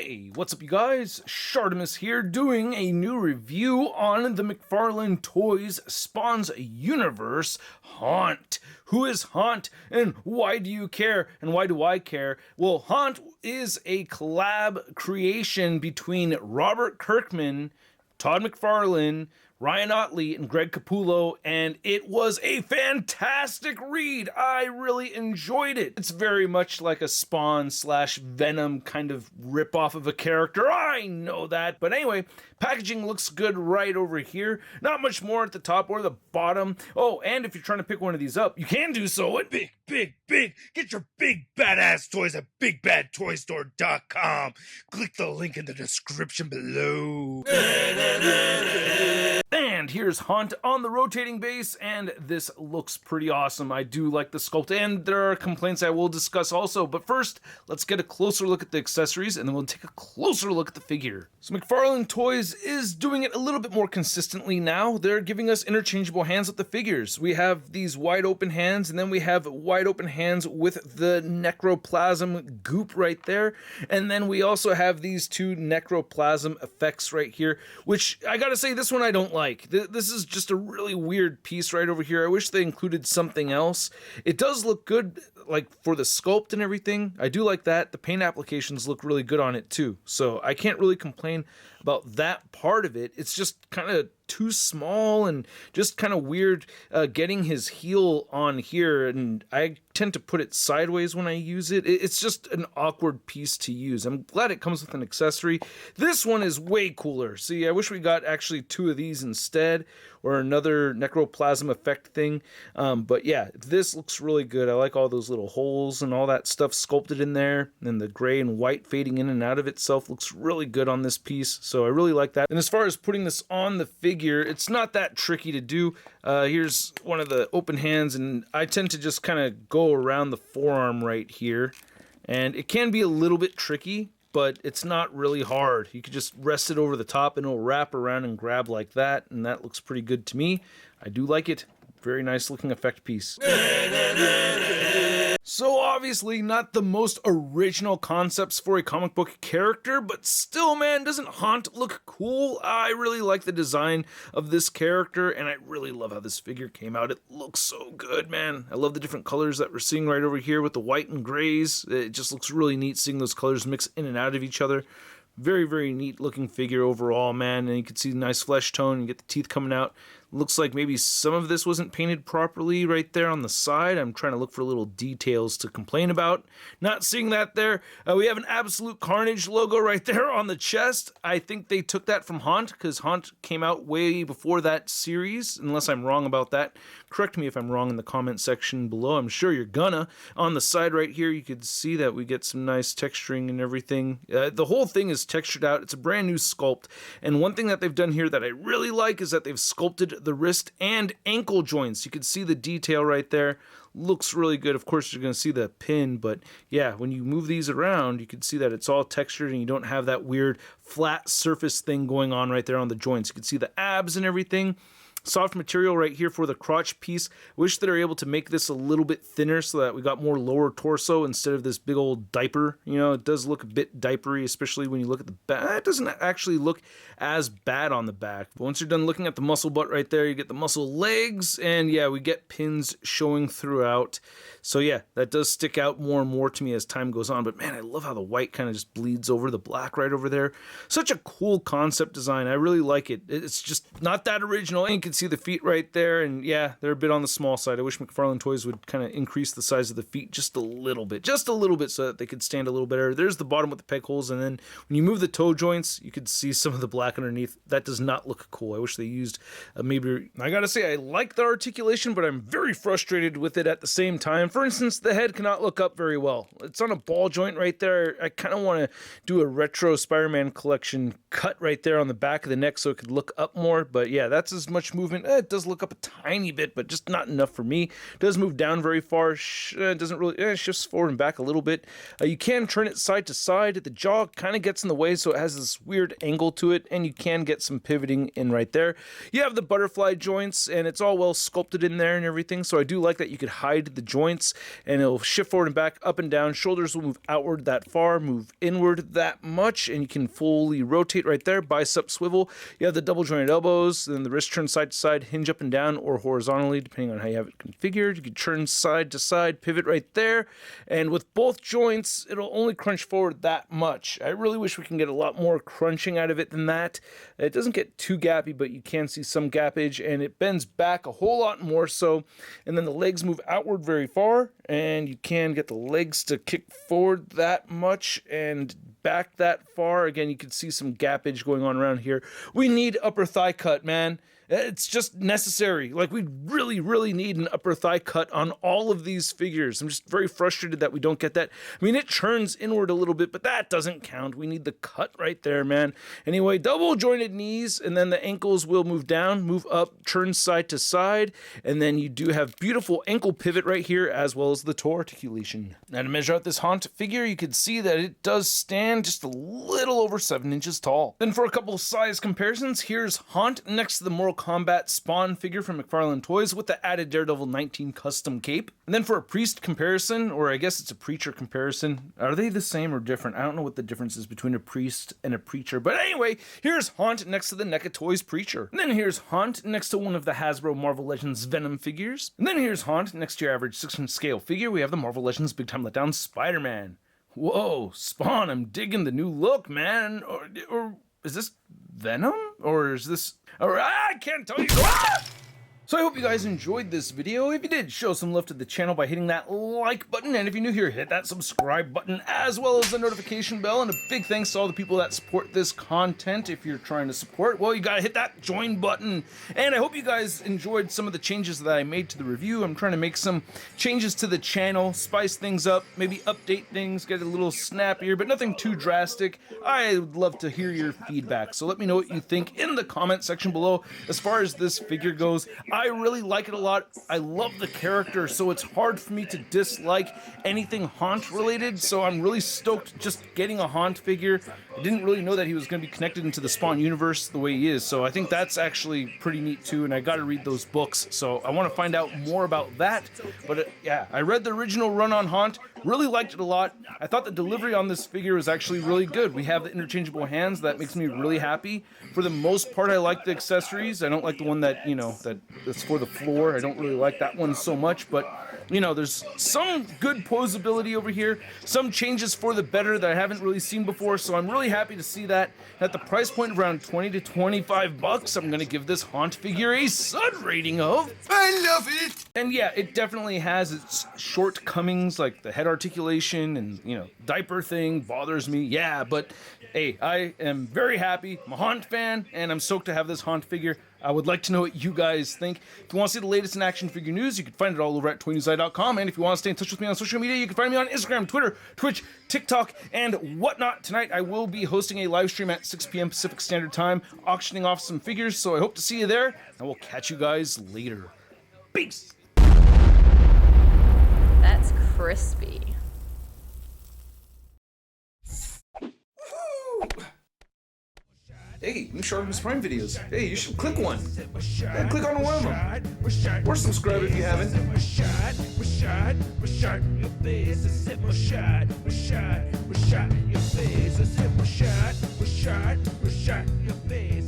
Hey, what's up you guys? Shartimus here doing a new review on the McFarlaneToys Spawns universe, Haunt. Who is Haunt and why do you care and why do I care? Well, Haunt is a collab creation between Robert Kirkman, Todd McFarlane, Ryan Otley, and Greg Capullo, and it was a fantastic read. I really enjoyed it. It's very much like a Spawn / Venom kind of ripoff of a character. I know that. But anyway, packaging looks good right over here. Not much more at the top or the bottom. Oh, and if you're trying to pick one of these up, you can do so at Big. Get your big badass toys at BigBadToyStore.com. Click the link in the description below. And here's Haunt on the rotating base, and this looks pretty awesome. I do like the sculpt, and there are complaints I will discuss also. But first, let's get a closer look at the accessories, and then we'll take a closer look at the figure. So McFarlaneToys is doing it a little bit more consistently now. They're giving us interchangeable hands with the figures. We have these wide open hands, and then we have wide open hands with the necroplasm goop right there. And then we also have these two necroplasm effects right here, which I gotta say, this one I don't like. This is just a really weird piece right over here. I wish they included something else. It does look good, like for the sculpt and everything. I do like that. The paint applications look really good on it too. So I can't really complain about that part of it. It's just kind of too small and just kind of weird getting his heel on here, and I tend to put it sideways when I use it. It's just an awkward piece to use. I'm glad it comes with an accessory. This one is way cooler. See, I wish we got actually two of these instead, or another necroplasm effect thing. But yeah, this looks really good. I like all those little holes and all that stuff sculpted in there, and the gray and white fading in and out of itself looks really good on this piece. So I really like that. And as far as putting this on the figure, it's not that tricky to do. Here's one of the open hands, and I tend to just kind of go around the forearm right here, and it can be a little bit tricky, but it's not really hard. You can just rest it over the top and it'll wrap around and grab like that, and that looks pretty good to me. I do like it. Very nice looking effect piece. So obviously not the most original concepts for a comic book character, but still, man, doesn't Haunt look cool? I really like the design of this character, and I really love how this figure came out. It looks so good, man. I love the different colors that we're seeing right over here with the white and grays. It just looks really neat seeing those colors mix in and out of each other. Very, very neat looking figure overall, man. And you can see nice flesh tone. You get the teeth coming out. Looks like maybe some of this wasn't painted properly right there on the side. I'm trying to look for little details to complain about. Not seeing that there. We have an Absolute Carnage logo right there on the chest. I think they took that from Haunt, because Haunt came out way before that series, unless I'm wrong about that. Correct me if I'm wrong in the comment section below. I'm sure you're gonna. On the side right here, you can see that we get some nice texturing and everything. The whole thing is textured out. It's a brand new sculpt. And one thing that they've done here that I really like is that they've sculpted the wrist and ankle joints. You can see the detail right there. Looks really good. Of course, you're going to see the pin, but yeah, when you move these around, you can see that it's all textured and you don't have that weird flat surface thing going on right there on the joints. You can see the abs and everything. Soft material right here for the crotch piece. Wish that they were able to make this a little bit thinner so that we got more lower torso instead of this big old diaper. You know, it does look a bit diapery, especially when you look at the back. It doesn't actually look as bad on the back. But once you're done looking at the muscle butt right there, you get the muscle legs, and yeah, we get pins showing throughout. So yeah, that does stick out more and more to me as time goes on. But man, I love how the white kind of just bleeds over the black right over there. Such a cool concept design. I really like it. It's just not that original. And you can see the feet right there, and yeah, they're a bit on the small side. I wish McFarlaneToys would kind of increase the size of the feet just a little bit, so that they could stand a little better. There's the bottom with the peg holes, and then when you move the toe joints, you could see some of the black underneath. That does not look cool. I wish they used maybe. I gotta say, I like the articulation, but I'm very frustrated with it at the same time. For instance, the head cannot look up very well. It's on a ball joint right there. I kind of want to do a retro Spider-Man collection cut right there on the back of the neck so it could look up more, but yeah, that's as much movement movement. It does look up a tiny bit, but just not enough for me. It does move down very far. It doesn't really, it shifts forward and back a little bit. You can turn it side to side. The jaw kind of gets in the way, so it has this weird angle to it, and you can get some pivoting in right there. You have the butterfly joints, and it's all well sculpted in there and everything, so I do like that you could hide the joints, and it'll shift forward and back, up and down. Shoulders will move outward that far, move inward that much, and you can fully rotate right there. Bicep swivel. You have the double jointed elbows, then the wrist turn side to side, hinge up and down, or horizontally, depending on how you have it configured. You can turn side to side, pivot right there, and with both joints, it'll only crunch forward that much. I really wish we can get a lot more crunching out of it than that. It doesn't get too gappy, but you can see some gappage, and it bends back a whole lot more so, and then the legs move outward very far, and you can get the legs to kick forward that much and back that far. Again, you can see some gappage going on around here. We need upper thigh cut, man. It's just necessary. Like, we really, really need an upper thigh cut on all of these figures. I'm just very frustrated that we don't get that. I mean, it churns inward a little bit, but that doesn't count. We need the cut right there, man. Anyway, double jointed knees, and then the ankles will move down, move up, turn side to side, and then you do have beautiful ankle pivot right here, as well as the toe articulation. Now, to measure out this Haunt figure, you can see that it does stand just a little over 7 inches tall. Then for a couple of size comparisons, here's Haunt next to the Mortal Kombat Spawn figure from McFarlaneToys with the added Daredevil 19 custom cape. And then for a priest comparison, or I guess it's a preacher comparison, are they the same or different? I don't know what the difference is between a priest and a preacher, but anyway, here's Haunt next to the NECA Toys preacher. And then here's Haunt next to one of the Hasbro Marvel Legends Venom figures. And then here's Haunt next to your average 6-inch scale figure. We have the Marvel Legends Big Time Letdown Spider-Man. Whoa, Spawn, I'm digging the new look, man. Or is this Venom? Or is this... I can't tell you. Ah! So I hope you guys enjoyed this video. If you did, show some love to the channel by hitting that like button, and if you're new here, hit that subscribe button as well as the notification bell. And a big thanks to all the people that support this content. If you're trying to support, well, you gotta hit that join button. And I hope you guys enjoyed some of the changes that I made to the review. I'm trying to make some changes to the channel, spice things up, maybe update things, get a little snappier, but nothing too drastic. I would love to hear your feedback, so let me know what you think in the comment section below. As far as this figure goes, I really like it a lot. I love the character, so it's hard for me to dislike anything Haunt related, so I'm really stoked just getting a Haunt figure. I didn't really know that he was going to be connected into the Spawn universe the way he is, so I think that's actually pretty neat too, and I got to read those books, so I want to find out more about that. But yeah, I read the original run on Haunt, really liked it a lot. I thought the delivery on this figure was actually really good. We have the interchangeable hands. That makes me really happy. For the most part, I like the accessories. I don't like the one that, you know, that's for the floor. I don't really like that one so much, but, you know, there's some good posability over here, some changes for the better that I haven't really seen before, so I'm really happy to see that. At the price point of around 20 to 25 bucks, I'm going to give this Haunt figure a Sud rating of... I love it! And yeah, it definitely has its shortcomings, like the head articulation and, you know, diaper thing bothers me. Yeah, but hey, I am very happy. I'm a Haunt fan, and I'm stoked to have this Haunt figure. I would like to know what you guys think. If you want to see the latest in action figure news, you can find it all over at toynewseye.com. And if you want to stay in touch with me on social media, you can find me on Instagram, Twitter, Twitch, TikTok, and whatnot. Tonight, I will be hosting a live stream at 6 p.m. Pacific Standard Time, auctioning off some figures, so I hope to see you there, and we'll catch you guys later. Peace! That's crispy. Hey, new ShartimusPrime videos. Hey, you should click one. Yeah, click on one of them. Or subscribe if you haven't. Your face.